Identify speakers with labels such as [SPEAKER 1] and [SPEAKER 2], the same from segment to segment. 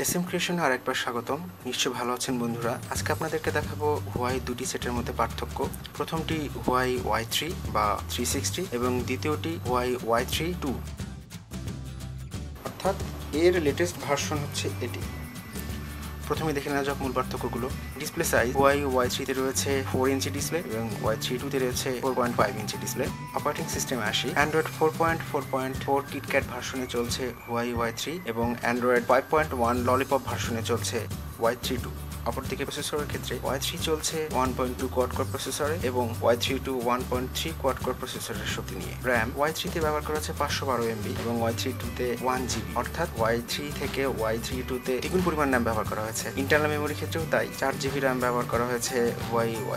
[SPEAKER 1] SM ক্রিয়েশনে আরেকবার স্বাগতম। নিশ্চয়ই ভালো আছেন বন্ধুরা। আজকে আপনাদেরকে দেখাবো হুয়াই দুটি সেটের মধ্যে পার্থক্য। প্রথমটি হুয়াই Y3 বা 360 এবং দ্বিতীয়টি হুয়াই Y3 2, অর্থাৎ এর লেটেস্ট ভার্সন হচ্ছে এটি। প্রথমে দেখে নেওয়া যাক মূল পার্থক্যগুলো। ডিসপ্লে সাইজ হুয়াই Y3 তে রয়েছে 4 ইঞ্চি ডিসপ্লে এবং Y3 2 তে রয়েছে 4.5 ইঞ্চি ডিসপ্লে। অপারেটিং সিস্টেমে আসি, অ্যান্ড্রয়েড 4.4.4 কিটক্যাট ভার্সনে চলছে হুয়াই Y3 এবং অ্যান্ড্রয়েড 5.1 ললিপপ ভার্সনে চলছে Y3 2। অপরদিকে প্রসেসরের ক্ষেত্রে Y3 চলছে 1.2 কোয়াড কোর প্রসেসরে এবং Y3 2 1.3 কোয়াড কোর প্রসেসরের শক্তি নিয়ে। র্যাম Y3 তে ব্যবহার করা হচ্ছে 512 MB এবং Y3 2 তে 1GB, অর্থাৎ Y3 থেকে Y3 2 তে দ্বিগুণ পরিমাণ র্যাম ব্যবহার করা হয়েছে। ইন্টারনাল মেমোরি ক্ষেত্রেও তাই, 4GB র্যাম ব্যবহার করা হয়েছে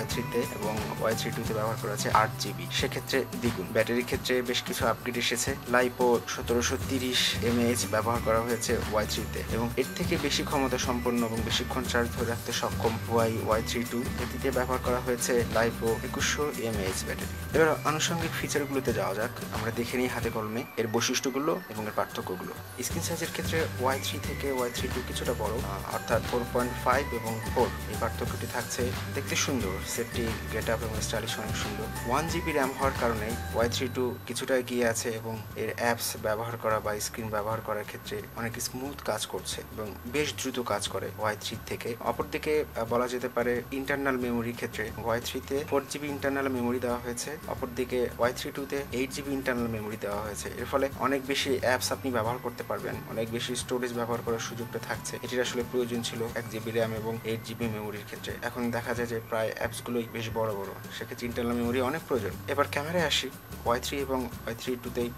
[SPEAKER 1] Y3 তে এবং Y3 2 তে ব্যবহার করা হয়েছে 8GB, সেক্ষেত্রে দ্বিগুণ। ব্যাটারির ক্ষেত্রে বেশ কিছু আপগ্রেড এসেছে। লাইপো 1730 mAh ব্যবহার করা হয়েছে Y3 তে এবং এর থেকে বেশি ক্ষমতা সম্পন্ন এবং বেশিক্ষণ চার্জ ধরে রাখতে সক্ষম হুয়াই Y3 2, এটিতে ব্যবহার করা হয়েছে লাইপো 2100 mAh ব্যাটারি। এবার আনুষঙ্গিক ফিচারগুলোতে যাওয়া যাক। আমরা দেখে নিই হাতে কলমে এর বৈশিষ্ট্যগুলো এবং এর পার্থক্যগুলো। স্ক্রিন সাইজের ক্ষেত্রে Y3 থেকে Y3 2 কিছুটা বড়, অর্থাৎ 4.5 এবং 4, এই পার্থক্যটি থাকছে। দেখতে সুন্দর, সেটটি গেট আপ এবং স্টাইলিশ অনেক সুন্দর। 1GB র্যাম হওয়ার কারণে Y3 2 কিছুটা এগিয়ে আছে এবং এর অ্যাপস ব্যবহার করা বা স্ক্রিন ব্যবহার করার ক্ষেত্রে অনেক স্মুথ কাজ করছে এবং বেশ দ্রুত কাজ করে Y3 থেকে। অপরদিকে বলা যেতে পারে ইন্টারনাল মেমোরির ক্ষেত্রে Y3 তে 4GB ইন্টারনাল মেমোরি দেওয়া হয়েছে, অপরদিকে Y3 2 তে 8GB ইন্টারনাল মেমোরি দেওয়া হয়েছে। এর ফলে অনেক বেশি অ্যাপস আপনি ব্যবহার করতে পারবেন, অনেক বেশি স্টোরেজ ব্যবহার করার সুযোগটা থাকছে। এটির আসলে প্রয়োজন ছিল 1GB র্যাম এবং 8GB মেমোরির ক্ষেত্রে। এখন দেখা যায় যে প্রায় অ্যাপসগুলোই বেশ বড় বড়, সেক্ষেত্রে ইন্টারনাল মেমোরি অনেক প্রয়োজন। এবার ক্যামেরায় আসি, Y3 এবং Y3 2 তেই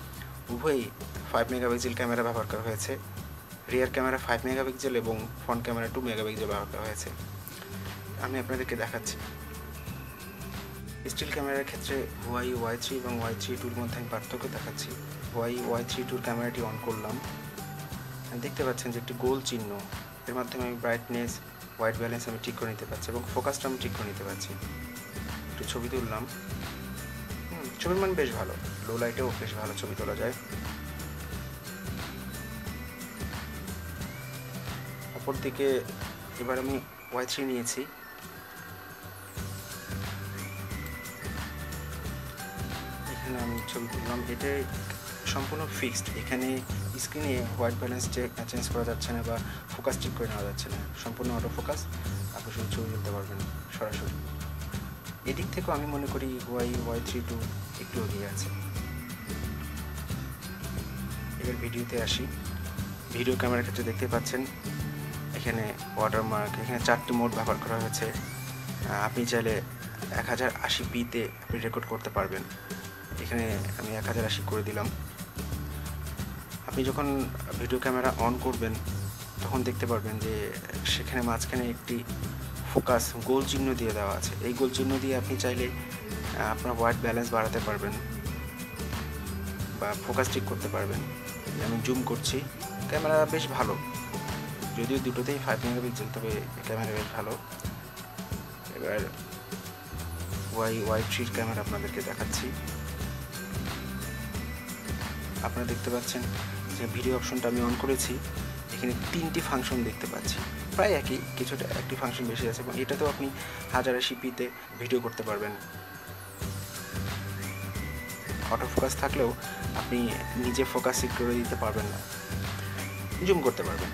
[SPEAKER 1] উভয়ই 5 মেগাপিক্সেল ক্যামেরা ব্যবহার করা হয়েছে। রিয়ার ক্যামেরা 5 মেগাপিক্সেল এবং ফ্রন্ট ক্যামেরা 2 মেগাপিক্সেল ব্যবহার করা হয়েছে। আমি আপনাদেরকে দেখাচ্ছি। স্টিল ক্যামেরার ক্ষেত্রে হুয়াই Y3 এবং Y3 2-র মধ্যে আমি পার্থক্য দেখাচ্ছি। হুয়াই Y3 2-র ক্যামেরাটি অন করলাম, দেখতে পাচ্ছেন যে একটি গোল চিহ্ন, এর মাধ্যমে আমি ব্রাইটনেস, হোয়াইট ব্যালেন্স আমি ঠিক করে নিতে পারছি এবং ফোকাসটা আমি ঠিক করে নিতে পারছি। একটু ছবি তুললাম, ছবির মান বেশ ভালো, লো লাইটেও বেশ ভালো ছবি তোলা যায়। অপরদিকে এবার আমি Y3 নিয়েছি, এখানে আমি ছবি তুললাম। এটা সম্পূর্ণ ফিক্সড, এখানে স্ক্রিনে হোয়াইট ব্যালেন্স চেঞ্জ করা যাচ্ছে না বা ফোকাস ঠিক করে নেওয়া যাচ্ছে না, সম্পূর্ণ অটো ফোকাস, আপনি শুধু ছবি তুলতে পারবেন সরাসরি। এদিক থেকেও আমি মনে করি হুয়াই Y3 2 একটু এগিয়ে আছে। এবার ভিডিওতে আসি। ভিডিও ক্যামেরার ক্ষেত্রে দেখতে পাচ্ছেন এখানে ওয়াটারমার্ক, এখানে 4টি মোড ব্যবহার করা হয়েছে। আপনি চাইলে 1080p-তে আপনি রেকর্ড করতে পারবেন। এখানে আমি 1080 করে দিলাম। আপনি যখন ভিডিও ক্যামেরা অন করবেন তখন দেখতে পারবেন যে সেখানে মাঝখানে একটি ফোকাস গোল চিহ্ন দিয়ে দেওয়া আছে। এই গোল চিহ্ন দিয়ে আপনি চাইলে আপনার হোয়াইট ব্যালেন্স বাড়াতে পারবেন বা ফোকাস ঠিক করতে পারবেন। আমি জুম করছি, ক্যামেরা বেশ ভালো, যদিও দুটোতেই 5 মেগাপিক্সেল, তবে ক্যামেরা বেশ ভালো। এবার Y3 ক্যামেরা আপনাদেরকে দেখাচ্ছি। আপনারা দেখতে পাচ্ছেন যে ভিডিও অপশনটা আমি অন করেছি, এখানে 3টি ফাংশন দেখতে পাচ্ছি, প্রায় একই, কিছুটা একটি ফাংশন বেশি আছে এবং এটাতেও আপনি 1080p-তে ভিডিও করতে পারবেন। অটো ফোকাস থাকলেও আপনি নিজে ফোকাস ঠিক করে দিতে পারবেন না, জুম করতে পারবেন।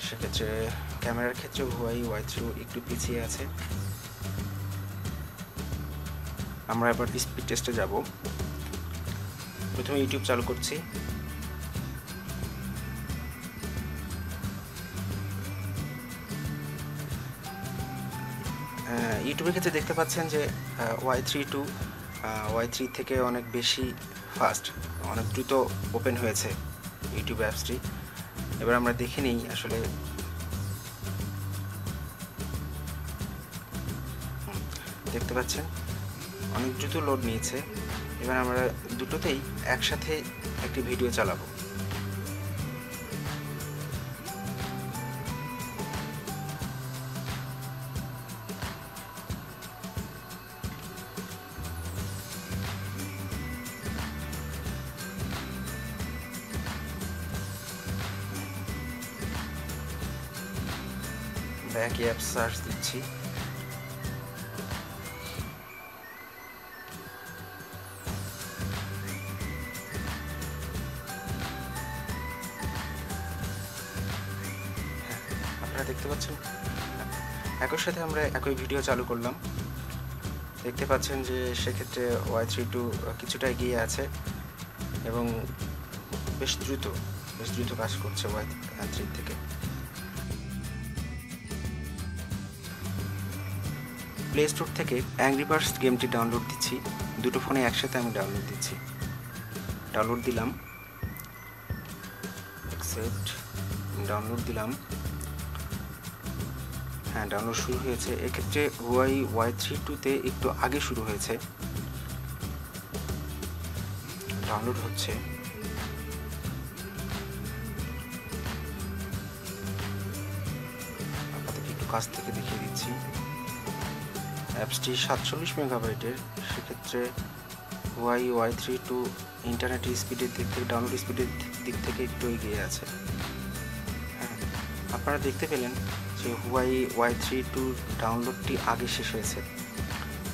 [SPEAKER 1] সেক্ষেত্রে ক্যামেরার ক্ষেত্রে হুয়াই Y3 একটু পিছিয়ে আছে। আমরা এবার স্পিড টেস্টে যাব। প্রথমে ইউটিউব চালু করছি। ইউটিউবের ক্ষেত্রে দেখতে পাচ্ছেন যে Y3 2 Y3 থেকে অনেক বেশি ফাস্ট, অনেক দ্রুত ওপেন হয়েছে ইউটিউব অ্যাপসটি। এবার আমরা দেখে নিই আসলে দেখতে পাচ্ছেন অনেক দ্রুত লোড নিয়েছে। এবার আমরা দুটোতেই একসাথে একটি ভিডিও চালাবো। আমরা একই অ্যাপ সার্চ দিচ্ছি। আপনারা দেখতে পাচ্ছেন একই সাথে আমরা একই ভিডিও চালু করলাম। দেখতে পাচ্ছেন যে সেক্ষেত্রে Y32 কিছুটা এগিয়ে আছে এবং বেশ দ্রুত কাজ করছে Y3 থেকে। প্লে স্টোর থেকে অ্যাংরি বার্ডস গেমটি ডাউনলোড দিচ্ছি। দুটো ফোনে একসাথে আমি ডাউনলোড দিচ্ছি। ডাউনলোড দিলাম, অ্যাকসেপ্ট, ডাউনলোড দিলাম। হ্যাঁ, ডাউনলোড শুরু হয়েছে। এক্ষেত্রে Y32-তে একটু আগে শুরু হয়েছে। ডাউনলোড হচ্ছে। আপনাদেরকে একটু কাছ থেকে দেখিয়ে দিচ্ছি। অ্যাপসটি 47 মেগাবাইটের, সেক্ষেত্রে Y32 ইন্টারনেট স্পিডের দিক থেকে, ডাউনলোড স্পিডের দিক থেকে একটু এগিয়ে আছে। হ্যাঁ, আপনারা দেখতে পেলেন যে Y32 ডাউনলোডটি আগে শেষ হয়েছে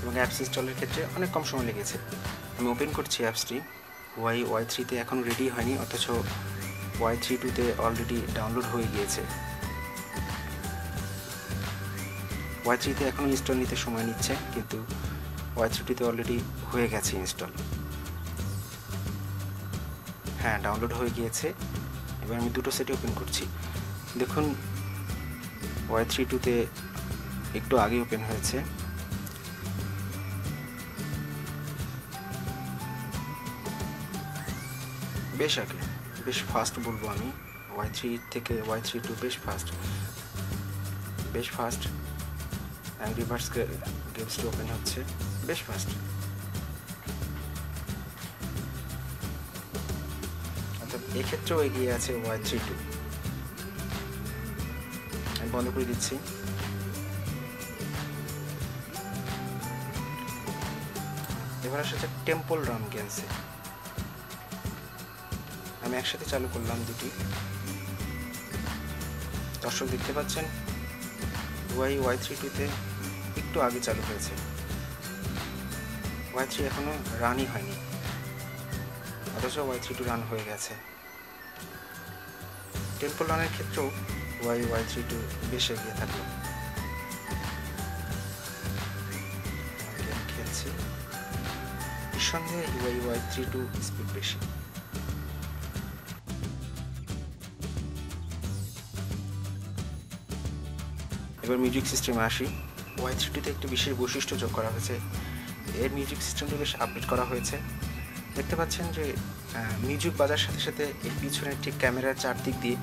[SPEAKER 1] এবং অ্যাপস ইনস্টলের ক্ষেত্রে অনেক কম সময় লেগেছে। আমি ওপেন করছি অ্যাপসটি। Y3-তে এখনও রেডি হয়নি, অথচ Y32-তে অলরেডি ডাউনলোড হয়ে গিয়েছে। Y3-তে এখনও ইনস্টল নিতে সময় নিচ্ছে, কিন্তু Y32-তে অলরেডি হয়ে গেছে ইনস্টল। হ্যাঁ, ডাউনলোড হয়ে গিয়েছে। এবার আমি দুটো সেটে ওপেন করছি। দেখুন Y32-তে একটু আগে ওপেন হয়েছে। বেশ আগে, বেশ ফাস্ট বলবো আমি। Y3 থেকে Y32 বেশ ফাস্ট। অ্যাংরি বার্ডস গেমসটি ওপেন হচ্ছে, বেশ ফাস্ট। অর্থাৎ এক্ষেত্রেও এগিয়ে আছে Y32। আমি বন্ধ করে দিচ্ছি। এবার আসছে টেম্পল রান গেমসে। আমি একসাথে চালু করলাম দুটি। দর্শক দেখতে পাচ্ছেন Y32-তে একটু আগে চালু হয়েছে। Y3 এখনো রানই হয়নি, অথচ Y32 রান হয়ে গেছে। টেম্পল রানের ক্ষেত্রেও Y32 বেশ এগিয়ে থাকলো। গেম খেলছি, নিঃসন্দেহে Y32 স্পিড বেশি। এবার মিউজিক সিস্টেমে আসি। Y32-তে একটি বিশেষ বৈশিষ্ট্য যোগ করা হয়েছে। এর মিউজিক সিস্টেমটি বেশ আপডেট করা হয়েছে। দেখতে পাচ্ছেন যে মিউজিক বাজার সাথে সাথে এর পিছনে ঠিক ক্যামেরার চারদিক দিয়ে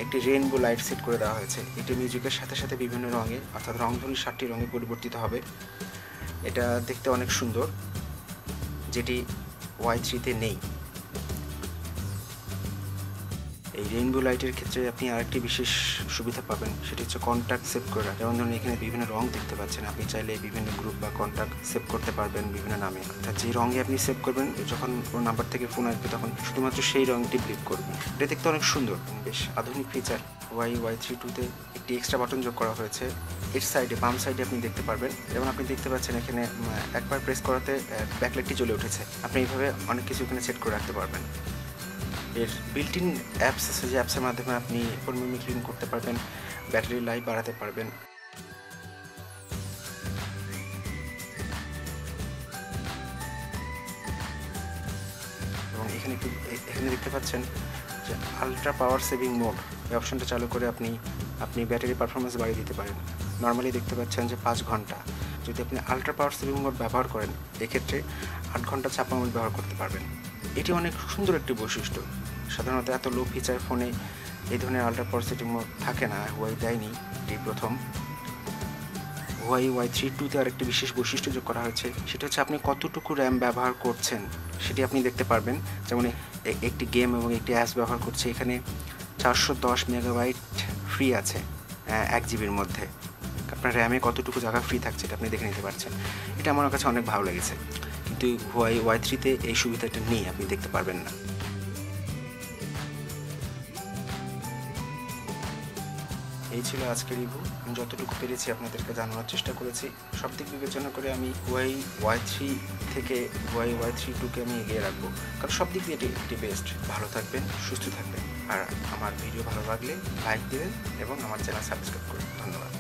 [SPEAKER 1] একটি রেইনবো লাইট সেট করে দেওয়া হয়েছে। এটি মিউজিকের সাথে সাথে বিভিন্ন রঙে, অর্থাৎ রংধনুর 7টি রঙে পরিবর্তিত হবে। এটা দেখতে অনেক সুন্দর, যেটি Y3-তে নেই। এই রেইনবো লাইটের ক্ষেত্রে আপনি আরেকটি বিশেষ সুবিধা পাবেন, সেটি হচ্ছে কন্ট্যাক্ট সেভ করা। যেমন ধরুন এখানে বিভিন্ন রং দেখতে পাচ্ছেন, আপনি চাইলে বিভিন্ন গ্রুপ বা কন্ট্যাক্ট সেভ করতে পারবেন বিভিন্ন নামে। অর্থাৎ যে রঙে আপনি সেভ করবেন, যখন কোনো নাম্বার থেকে ফোন আসবে তখন শুধুমাত্র সেই রঙটি ব্লিপ করবেন। এটা দেখতে অনেক সুন্দর, বেশ আধুনিক ফিচার। Y32-তে একটি এক্সট্রা বাটন যোগ করা হয়েছে। এর সাইডে, বাম সাইডে আপনি দেখতে পারবেন। যেমন আপনি দেখতে পাচ্ছেন এখানে একবার প্রেস করাতে ব্যাকলাইটটি জ্বলে উঠেছে। আপনি এইভাবে অনেক কিছু এখানে সেট করে রাখতে পারবেন। এর বিল্ট ইন অ্যাপস আছে, যে অ্যাপসের মাধ্যমে আপনি ফোন মিমিক্রিং করতে পারবেন, ব্যাটারি লাইফ বাড়াতে পারবেন। এবং এখানে দেখতে পাচ্ছেন যে আলট্রা পাওয়ার সেভিং মোড, এই অপশনটা চালু করে আপনি ব্যাটারি পারফরমেন্স বাড়িয়ে দিতে পারেন। নর্মালি দেখতে পাচ্ছেন যে 5 ঘন্টা, যদি আপনি আলট্রা পাওয়ার সেভিং মোড ব্যবহার করেন এক্ষেত্রে 8 ঘন্টা 56 মিনিট ব্যবহার করতে পারবেন। এটি অনেক সুন্দর একটি বৈশিষ্ট্য। সাধারণত এত লো ফিচার ফোনে এই ধরনের আলট্রা পাওয়ার সেটিং মোড থাকে না, হুয়াই দেয়নি, এটি প্রথম। Y32-তে আরেকটি বিশেষ বৈশিষ্ট্য যোগ করা হয়েছে, সেটা হচ্ছে আপনি কতটুকু র্যাম ব্যবহার করছেন সেটি আপনি দেখতে পারবেন। যেমন একটি গেম এবং একটি অ্যাপস ব্যবহার করছে, এখানে 410 মেগাবাইট ফ্রি আছে 1 জিবির মধ্যে। আপনার র্যামে কতটুকু জায়গা ফ্রি থাকছে এটা আপনি দেখে নিতে পারছেন। এটা আমার কাছে অনেক ভালো লেগেছে, কিন্তু Y3-তে এই সুবিধাটা নেই, আপনি দেখতে পারবেন না। এই ছিল আজকের রিভিউ। আমি যতটুকু পেরেছি আপনাদেরকে জানানোর চেষ্টা করেছি। সব দিক বিবেচনা করে আমি Y3 থেকে Y32কে আমি এগিয়ে রাখবো, কারণ সব দিক দিয়ে এটি বেস্ট। ভালো থাকবেন, সুস্থ থাকবেন, আর আমার ভিডিও ভালো লাগলে লাইক দেবেন এবং আমার চ্যানেল সাবস্ক্রাইব করুন। ধন্যবাদ।